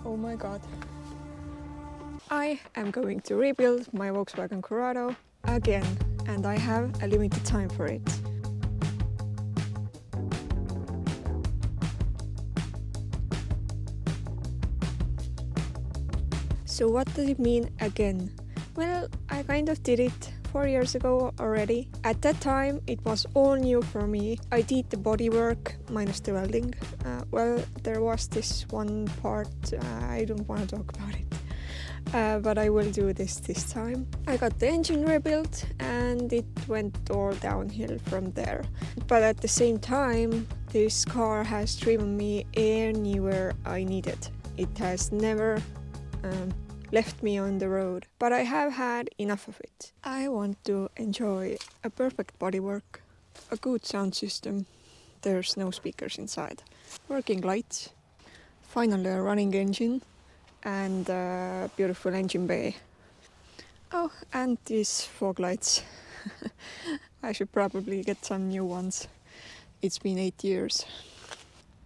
Oh my god. I am going to rebuild my Volkswagen Corrado again, and I have a limited time for it. So what does it mean again? Well, I kind of did it 4 years ago already. At that time it was all new for me. I did the bodywork minus the welding. Well, there was this one part, I don't want to talk about it. But I will do this time. I got the engine rebuilt and it went all downhill from there. But at the same time, this car has driven me anywhere I need it. It has never left me on the road, but I have had enough of it. I want to enjoy a perfect bodywork, a good sound system, there's no speakers inside, working lights, finally a running engine, and a beautiful engine bay. Oh, and these fog lights. I should probably get some new ones. It's been 8 years.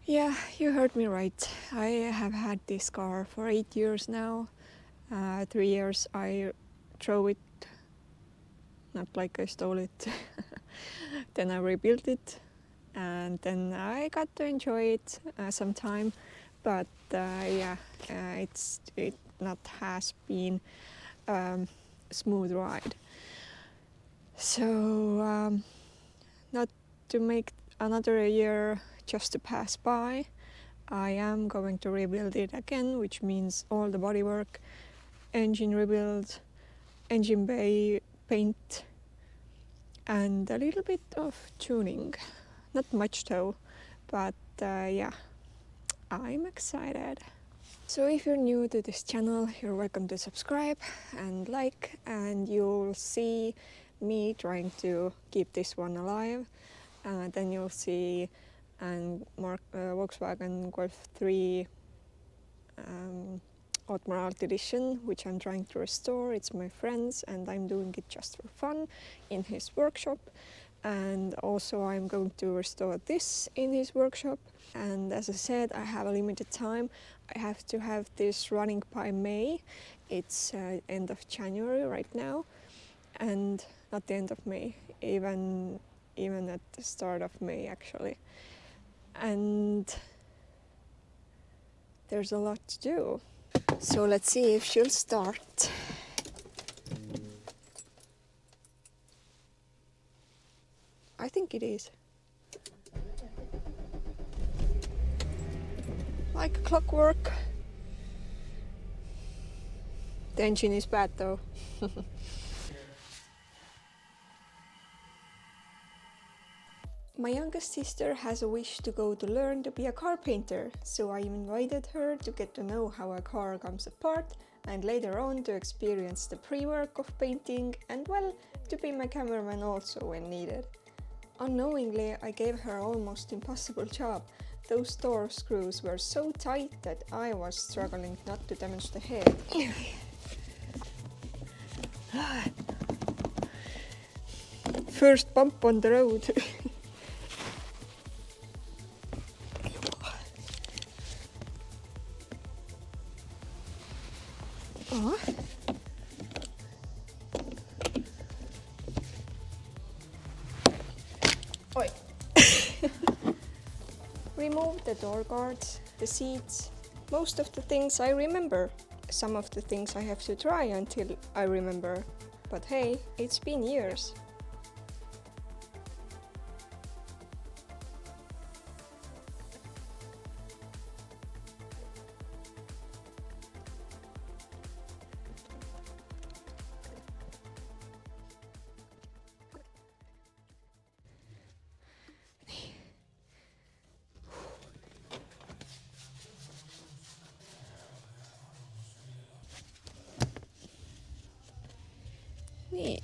Yeah, you heard me right. I have had this car for 8 years now. 3 years I drove it, not like I stole it. Then I rebuilt it, and then I got to enjoy it some time. But it not has been smooth ride. So not to make another year just to pass by, I am going to rebuild it again, which means all the bodywork, engine rebuild, engine bay, paint, and a little bit of tuning. Not much though, but yeah, I'm excited. So if you're new to this channel, you're welcome to subscribe and like, and you'll see me trying to keep this one alive. Then you'll see Volkswagen Golf 3 Admiralty Edition, which I'm trying to restore. It's my friend's and I'm doing it just for fun in his workshop. And also I'm going to restore this in his workshop. And as I said, I have a limited time. I have to have this running by May. It's end of January right now, and not the end of May, even at the start of May actually. And there's a lot to do. So let's see if she'll start. I think it is. Like clockwork. The engine is bad though. My youngest sister has a wish to go to learn to be a car painter, so I invited her to get to know how a car comes apart and later on to experience the pre-work of painting and, well, to be my cameraman also when needed. Unknowingly, I gave her an almost impossible job. Those door screws were so tight that I was struggling not to damage the head. First bump on the road. Oh. Oi. Remove the door guards, the seats. Most of the things I remember. Some of the things I have to try until I remember. But hey, it's been years. Niin.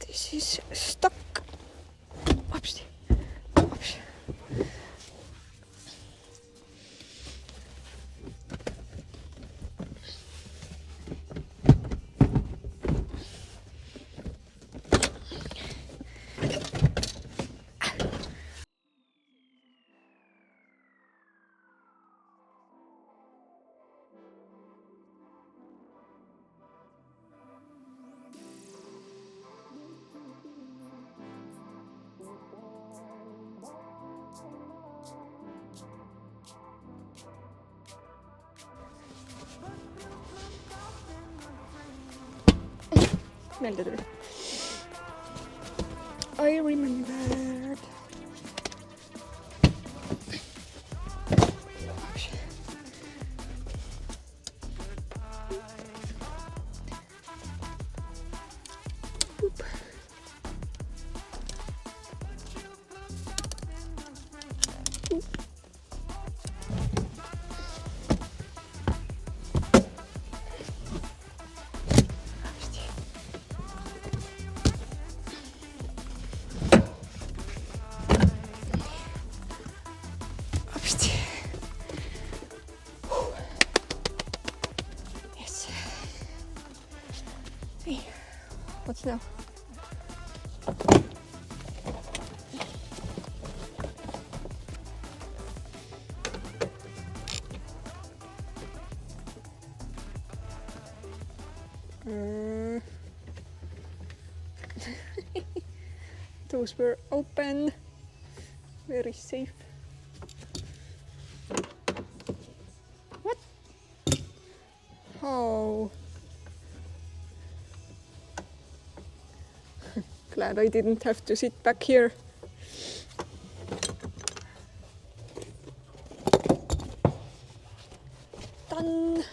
This is stuck. Oops. Oops. Meelde tuli. I remembered. Oop. Oop. Yes. Hey, what's now? Those were open, very safe. What? Oh. Glad I didn't have to sit back here. Done.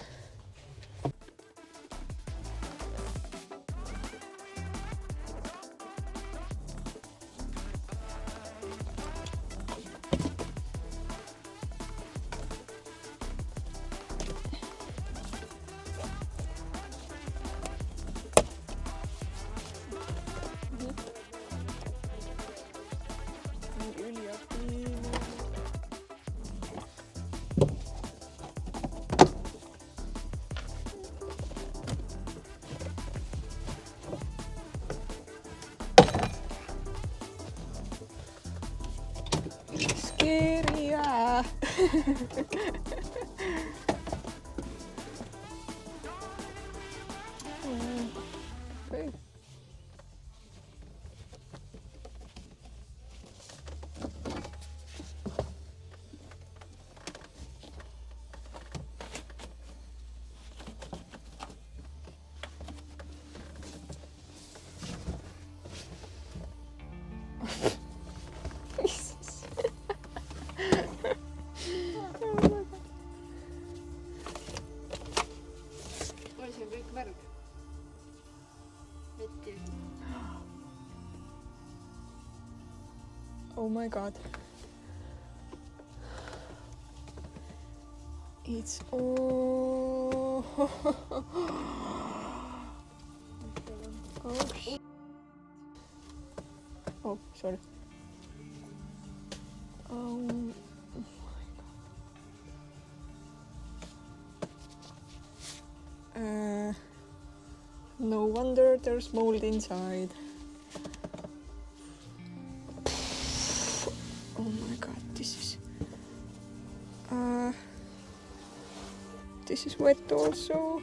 Scary. Okay. Jesus. Oli see kõik värv? Vett ja... Oh my god. It's all... Oh shit. Oh, sorry. Oh my god. No wonder there's mold inside. Oh my god, this is wet also.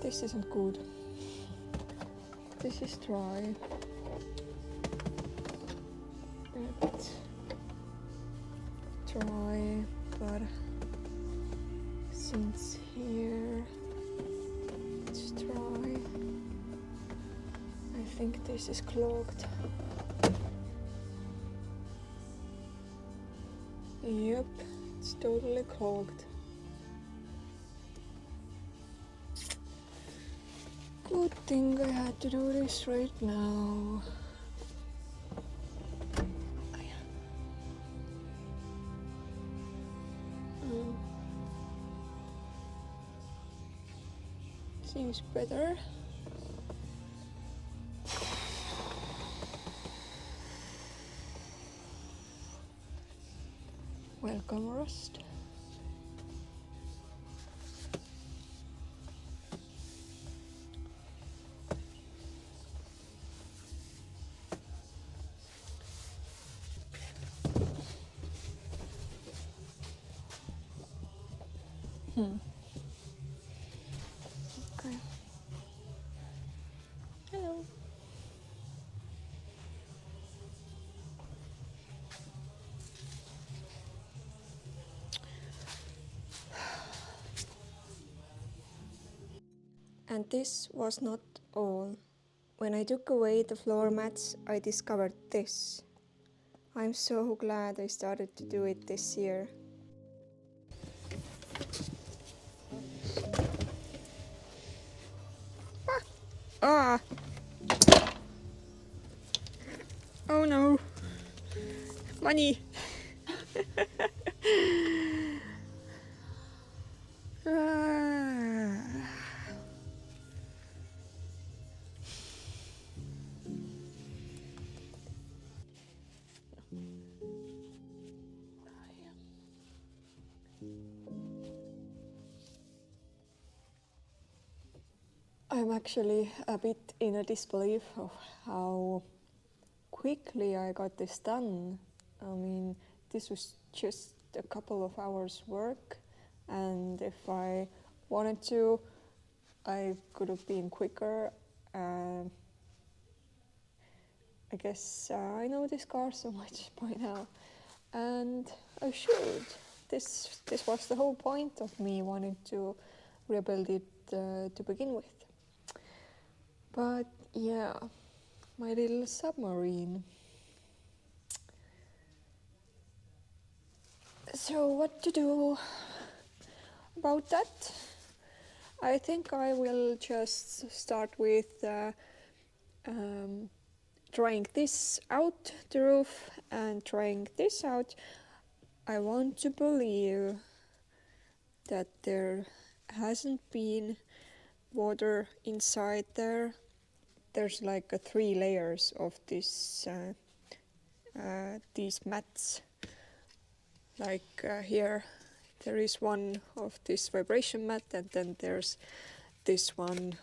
This isn't good. This is dry. It's dry, but since here it's dry, I think this is clogged. Yep, it's totally clogged. Good thing I had to do this right now. Seems better. Welcome, rust. Okay. Hello. And this was not all. When I took away the floor mats, I discovered this. I'm so glad I started to do it this year. Ah! Oh no! Money! Ah. I'm actually a bit in a disbelief of how quickly I got this done. I mean, this was just a couple of hours work, and if I wanted to, I could have been quicker. I guess I know this car so much by now, and I should. This was the whole point of me wanting to rebuild it to begin with. But yeah, my little submarine. So what to do about that? I think I will just start with trying this out the roof and trying this out. I want to believe that there hasn't been water inside there. There's like 3 layers of this these mats. Like here there is one of this vibration mat, and then there's this one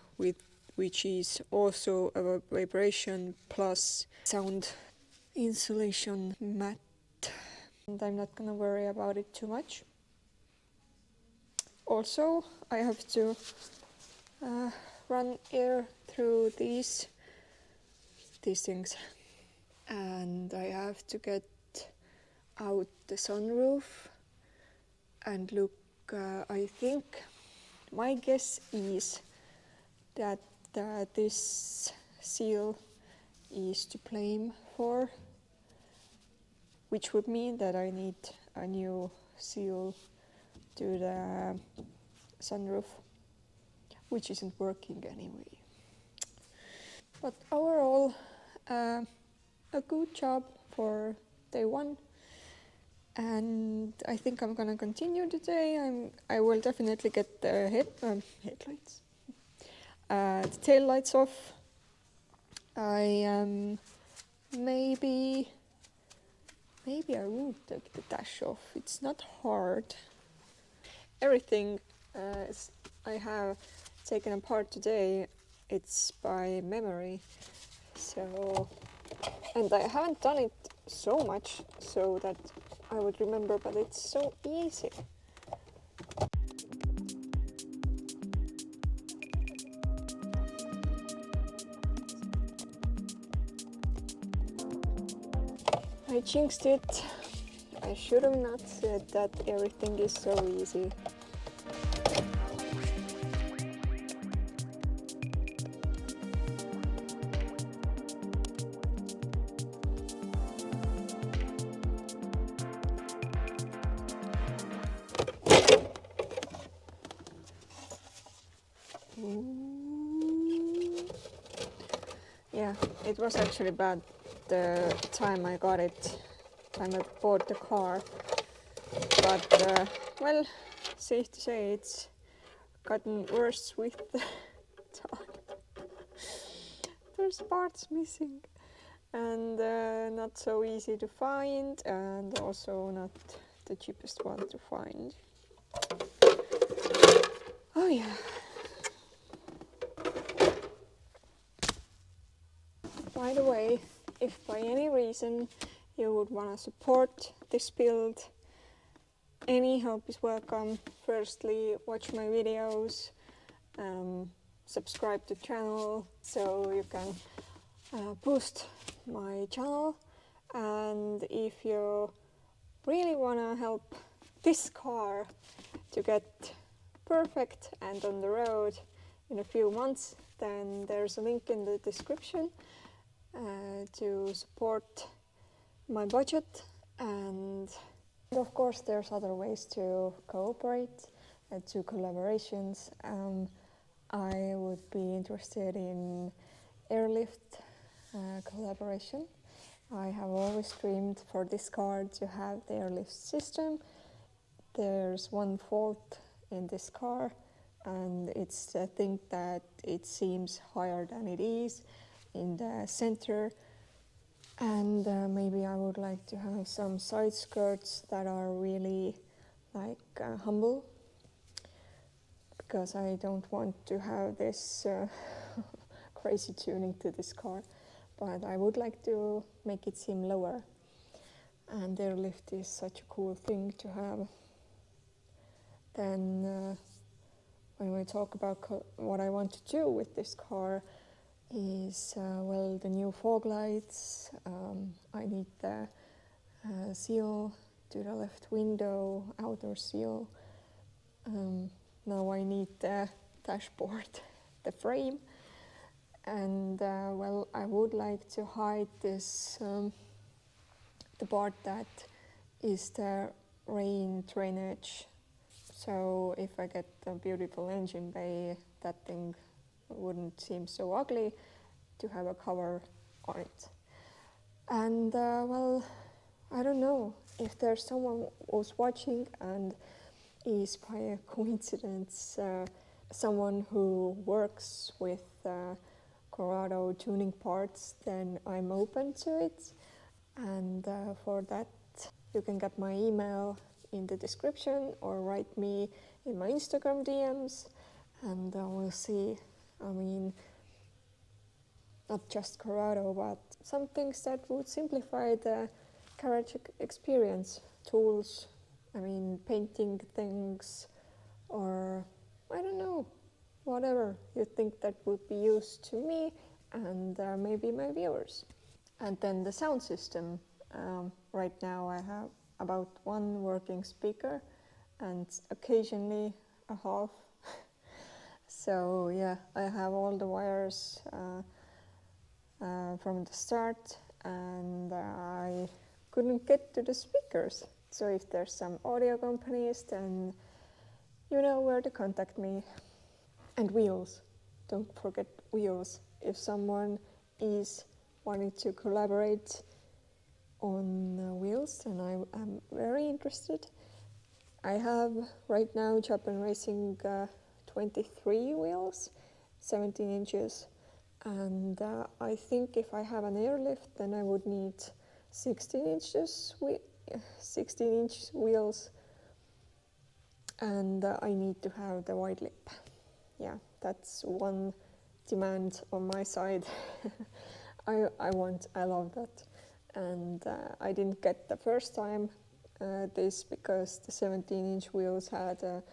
which is also a vibration plus sound insulation mat. And I'm not gonna worry about it too much. Also, I have to run air through these things, and I have to get out the sunroof and look. I think my guess is that this seal is to blame for, which would mean that I need a new seal to the sunroof, which isn't working anyway. But overall, a good job for day 1, and I think I'm gonna continue today. I will definitely get the headlights, the tail lights off. I maybe I will take the dash off. It's not hard. Everything I have taken apart today, it's by memory. So, and I haven't done it so much so that I would remember, but it's so easy. I jinxed it. I should have not said that everything is so easy. Yeah, it was actually bad the time I got it, time I bought the car. But, well, safe to say it's gotten worse with the time. There's parts missing, and not so easy to find, and also not the cheapest one to find. Oh yeah. By the way, if by any reason you would want to support this build, Any help is welcome. Firstly, watch my videos, subscribe to channel so you can boost my channel. And if you really want to help this car to get perfect and on the road in a few months, then there's a link in the description to support my budget. And of course there's other ways to cooperate, to collaborations. I would be interested in airlift collaboration. I have always dreamed for this car to have the airlift system. There's one fault in this car, and it's the thing that it seems higher than it is in the center. And maybe I would like to have some side skirts that are really humble, because I don't want to have this crazy tuning to this car, but I would like to make it seem lower. And airlift is such a cool thing to have. Then when we talk about what I want to do with this car is, well, the new fog lights. I need the seal to the left window, outer seal. Now I need the dashboard, the frame. And well, I would like to hide this, the part that is the rain drainage. So if I get a beautiful engine bay, that thing wouldn't seem so ugly to have a cover on it. And well, I don't know if there's someone who's watching and is by a coincidence someone who works with Corrado tuning parts, then I'm open to it. And for that, you can get my email in the description or write me in my Instagram DMs, and we'll see. I mean, not just Corrado, but some things that would simplify the garage experience. Tools, I mean, painting things, or I don't know, whatever you think that would be used to me and maybe my viewers. And then the sound system. Right now I have about one working speaker and occasionally a half. So yeah, I have all the wires from the start, and I couldn't get to the speakers. So if there's some audio companies, then you know where to contact me. And wheels, don't forget wheels. If someone is wanting to collaborate on wheels, then I am very interested. I have right now Japan Racing 23 wheels, 17 inches, and I think if I have an airlift, then I would need 16 inches, 16-inch wheels, and I need to have the wide lip. Yeah, that's one demand on my side. I love that. And I didn't get the first time this because the 17-inch wheels had a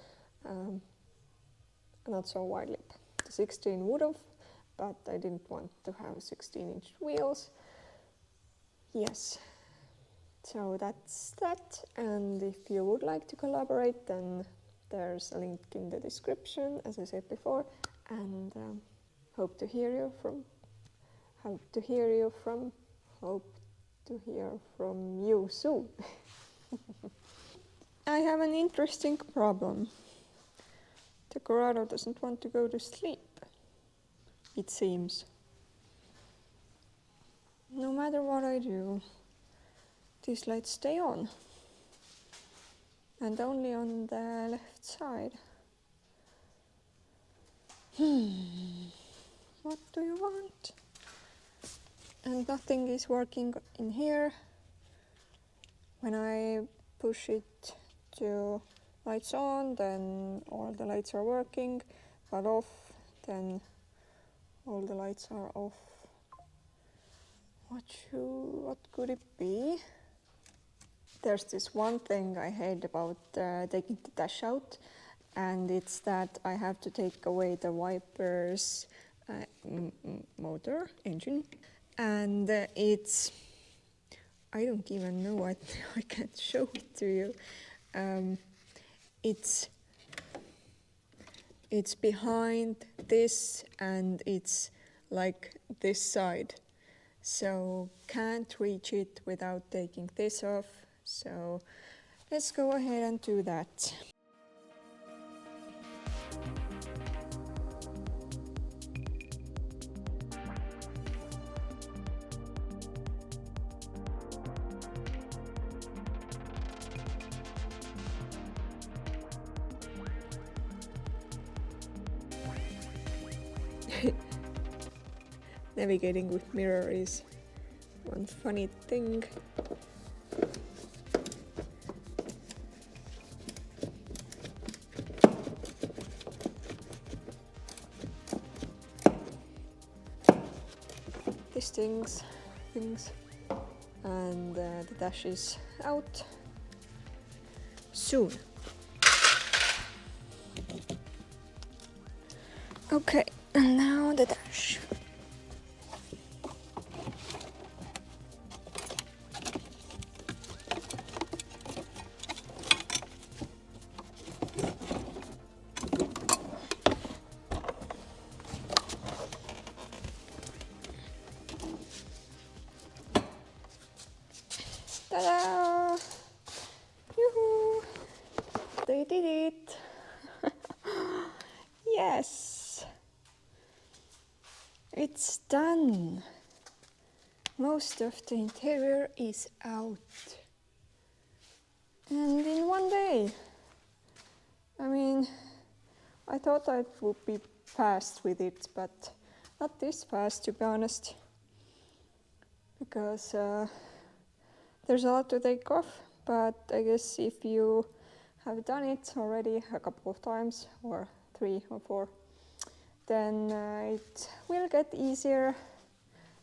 not so wide lip. The 16 would have, but I didn't want to have 16-inch wheels. Yes, so that's that. And if you would like to collaborate, then there's a link in the description, as I said before. And hope to hear from you soon. I have an interesting problem. The Corrado doesn't want to go to sleep, it seems. No matter what I do, these lights stay on. And only on the left side. What do you want? And nothing is working in here. When I push it to lights on, then all the lights are working, but off, then all the lights are off. What could it be? There's this one thing I hate about taking the dash out, and it's that I have to take away the wiper's motor engine, and I don't even know what I can't show it to you. It's behind this, and it's like this side, so can't reach it without taking this off. So let's go ahead and do that. Navigating with mirror is one funny thing. This things, and the dash is out soon. Okay, and now the dash. Ta-da! Yoo-hoo! They did it! Yes! It's done! Most of the interior is out. And in one day. I mean, I thought I would be fast with it, but not this fast, to be honest. Because there's a lot to take off, but I guess if you have done it already a couple of times, or 3 or 4, then it will get easier.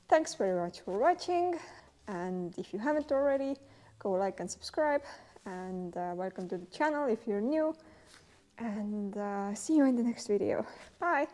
Thanks very much for watching, and if you haven't already, go like and subscribe, and welcome to the channel if you're new, and see you in the next video. Bye!